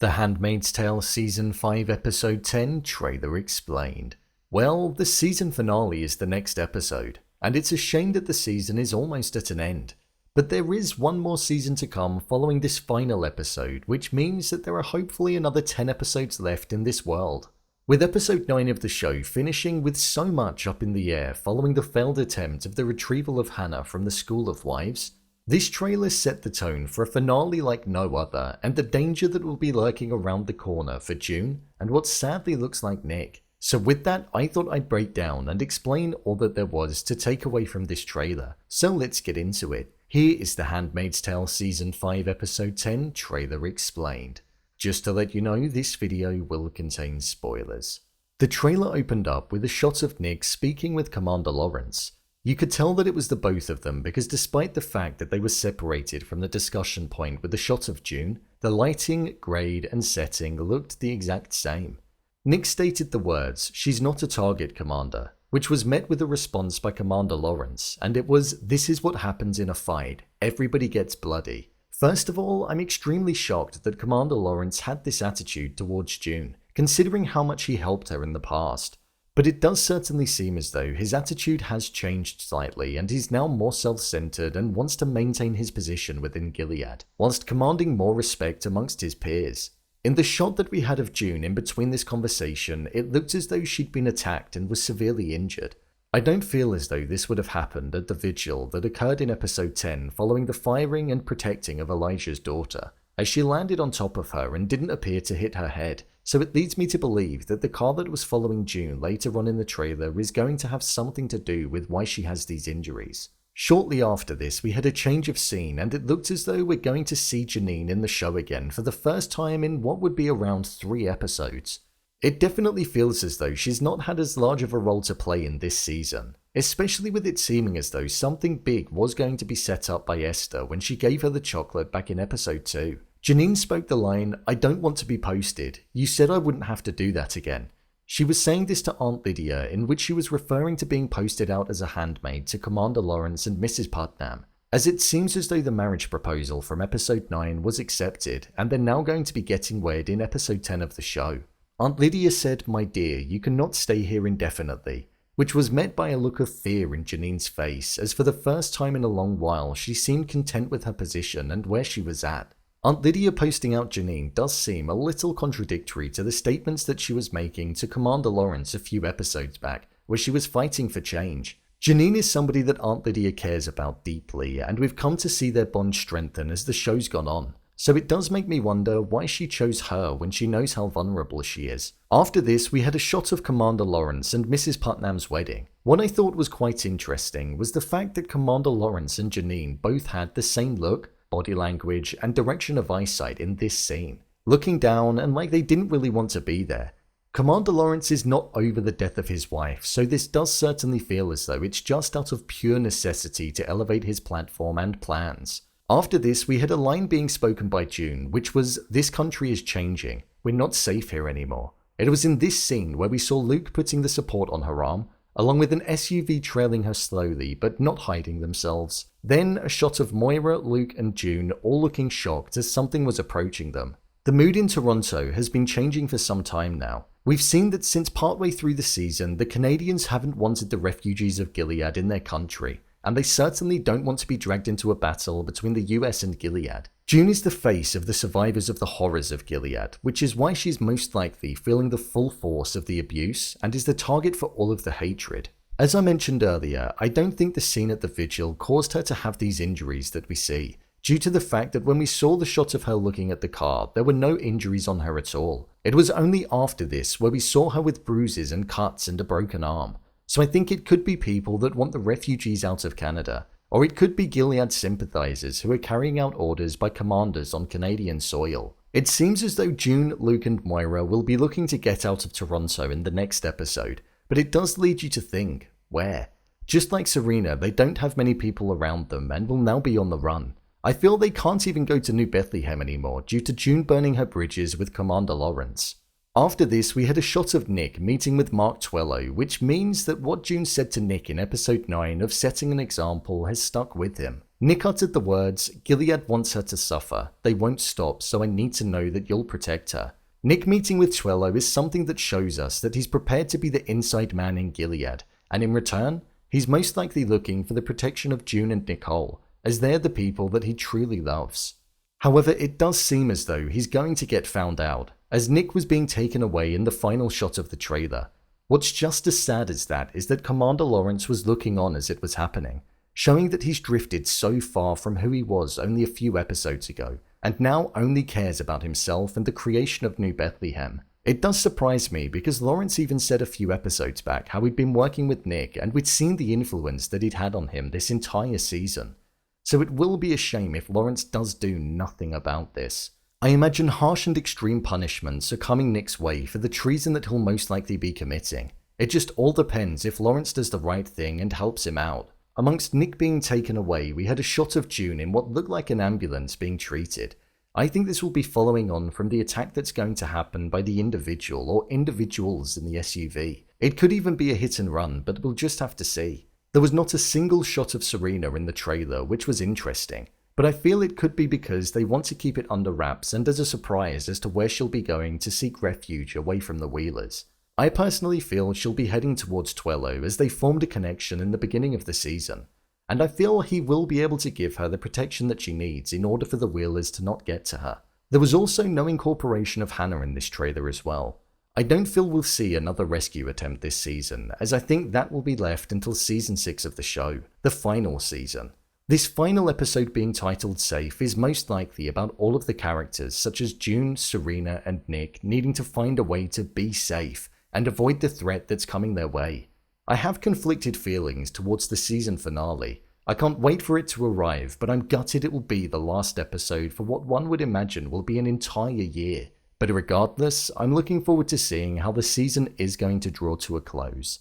The Handmaid's Tale Season 5 Episode 10 Trailer Explained. Well, the season finale is the next episode, and it's a shame that the season is almost at an end. But there is one more season to come following this final episode, which means that there are hopefully another 10 episodes left in this world. With episode 9 of the show finishing with so much up in the air following the failed attempt of the retrieval of Hannah from the School of Wives, this trailer set the tone for a finale like no other, and the danger that will be lurking around the corner for June and what sadly looks like Nick. So with that, I thought I'd break down and explain all that there was to take away from this trailer. So let's get into it. Here is the Handmaid's Tale Season 5 Episode 10 Trailer Explained. Just to let you know, this video will contain spoilers. The trailer opened up with a shot of Nick speaking with Commander Lawrence. You could tell that it was the both of them because despite the fact that they were separated from the discussion point with the shot of June, the lighting, grade and setting looked the exact same. Nick stated the words, "She's not a target, Commander," which was met with a response by Commander Lawrence, and it was, "This is what happens in a fight. Everybody gets bloody." First of all, I'm extremely shocked that Commander Lawrence had this attitude towards June, considering how much he helped her in the past. But it does certainly seem as though his attitude has changed slightly and he's now more self-centered and wants to maintain his position within Gilead, whilst commanding more respect amongst his peers. In the shot that we had of June in between this conversation, it looked as though she'd been attacked and was severely injured. I don't feel as though this would have happened at the vigil that occurred in episode 10 following the firing and protecting of Elijah's daughter, as she landed on top of her and didn't appear to hit her head. So it leads me to believe that the car that was following June later on in the trailer is going to have something to do with why she has these injuries. Shortly after this, we had a change of scene and it looked as though we're going to see Janine in the show again for the first time in what would be around 3 episodes. It definitely feels as though she's not had as large of a role to play in this season, especially with it seeming as though something big was going to be set up by Esther when she gave her the chocolate back in episode 2. Janine spoke the line, "I don't want to be posted. You said I wouldn't have to do that again." She was saying this to Aunt Lydia, in which she was referring to being posted out as a handmaid to Commander Lawrence and Mrs Putnam, as it seems as though the marriage proposal from episode 9 was accepted and they're now going to be getting wed in episode 10 of the show. Aunt Lydia said, "My dear, you cannot stay here indefinitely," which was met by a look of fear in Janine's face, as for the first time in a long while she seemed content with her position and where she was at. Aunt Lydia posting out Janine does seem a little contradictory to the statements that she was making to Commander Lawrence a few episodes back, where she was fighting for change. Janine is somebody that Aunt Lydia cares about deeply, and we've come to see their bond strengthen as the show's gone on. So it does make me wonder why she chose her when she knows how vulnerable she is. After this, we had a shot of Commander Lawrence and Mrs Putnam's wedding. What I thought was quite interesting was the fact that Commander Lawrence and Janine both had the same look, body language, and direction of eyesight in this scene, looking down and like they didn't really want to be there. Commander Lawrence is not over the death of his wife, so this does certainly feel as though it's just out of pure necessity to elevate his platform and plans. After this, we had a line being spoken by June, which was, "This country is changing. We're not safe here anymore." It was in this scene where we saw Luke putting the support on her arm, along with an SUV trailing her slowly but not hiding themselves. Then a shot of Moira, Luke and June all looking shocked as something was approaching them. The mood in Toronto has been changing for some time now. We've seen that since partway through the season, the Canadians haven't wanted the refugees of Gilead in their country, and they certainly don't want to be dragged into a battle between the US and Gilead. June is the face of the survivors of the horrors of Gilead, which is why she's most likely feeling the full force of the abuse and is the target for all of the hatred. As I mentioned earlier, I don't think the scene at the vigil caused her to have these injuries that we see, due to the fact that when we saw the shot of her looking at the car, there were no injuries on her at all. It was only after this where we saw her with bruises and cuts and a broken arm. So I think it could be people that want the refugees out of Canada, or it could be Gilead sympathizers who are carrying out orders by commanders on Canadian soil. It seems as though June, Luke and Moira will be looking to get out of Toronto in the next episode, but it does lead you to think, where? Just like Serena, they don't have many people around them and will now be on the run. I feel they can't even go to New Bethlehem anymore due to June burning her bridges with Commander Lawrence. After this, we had a shot of Nick meeting with Mark Tuello, which means that what June said to Nick in episode 9 of setting an example has stuck with him. Nick uttered the words, "Gilead wants her to suffer. They won't stop, so I need to know that you'll protect her." Nick meeting with Tuello is something that shows us that he's prepared to be the inside man in Gilead, and in return, he's most likely looking for the protection of June and Nicole, as they're the people that he truly loves. However, it does seem as though he's going to get found out, as Nick was being taken away in the final shot of the trailer. What's just as sad as that is that Commander Lawrence was looking on as it was happening, showing that he's drifted so far from who he was only a few episodes ago, and now only cares about himself and the creation of New Bethlehem. It does surprise me because Lawrence even said a few episodes back how he'd been working with Nick and we'd seen the influence that he'd had on him this entire season. So it will be a shame if Lawrence does do nothing about this. I imagine harsh and extreme punishments are coming Nick's way for the treason that he'll most likely be committing. It just all depends if Lawrence does the right thing and helps him out. Amongst Nick being taken away, we had a shot of June in what looked like an ambulance being treated. I think this will be following on from the attack that's going to happen by the individual or individuals in the SUV. It could even be a hit and run, but we'll just have to see. There was not a single shot of Serena in the trailer, which was interesting, but I feel it could be because they want to keep it under wraps and as a surprise as to where she'll be going to seek refuge away from the Wheelers. I personally feel she'll be heading towards Tuello as they formed a connection in the beginning of the season, and I feel he will be able to give her the protection that she needs in order for the Wheelers to not get to her. There was also no incorporation of Hannah in this trailer as well. I don't feel we'll see another rescue attempt this season, as I think that will be left until season 6 of the show, the final season. This final episode being titled Safe is most likely about all of the characters such as June, Serena and Nick needing to find a way to be safe and avoid the threat that's coming their way. I have conflicted feelings towards the season finale. I can't wait for it to arrive, but I'm gutted it will be the last episode for what one would imagine will be an entire year. But regardless, I'm looking forward to seeing how the season is going to draw to a close.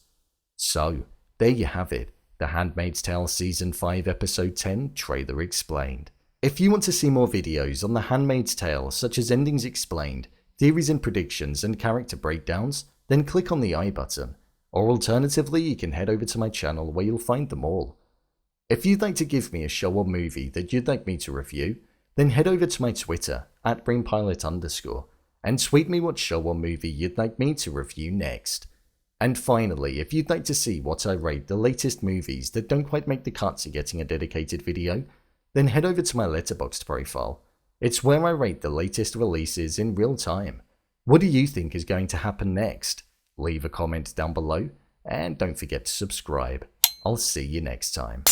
So, there you have it, The Handmaid's Tale Season 5 Episode 10 Trailer Explained. If you want to see more videos on The Handmaid's Tale such as endings explained, theories and predictions and character breakdowns, then click on the I button, or alternatively you can head over to my channel where you'll find them all. If you'd like to give me a show or movie that you'd like me to review, then head over to my Twitter, @BrainPilot_, and tweet me what show or movie you'd like me to review next. And finally, if you'd like to see what I rate the latest movies that don't quite make the cut to getting a dedicated video, then head over to my Letterboxd profile. It's where I rate the latest releases in real time. What do you think is going to happen next? Leave a comment down below, and don't forget to subscribe. I'll see you next time.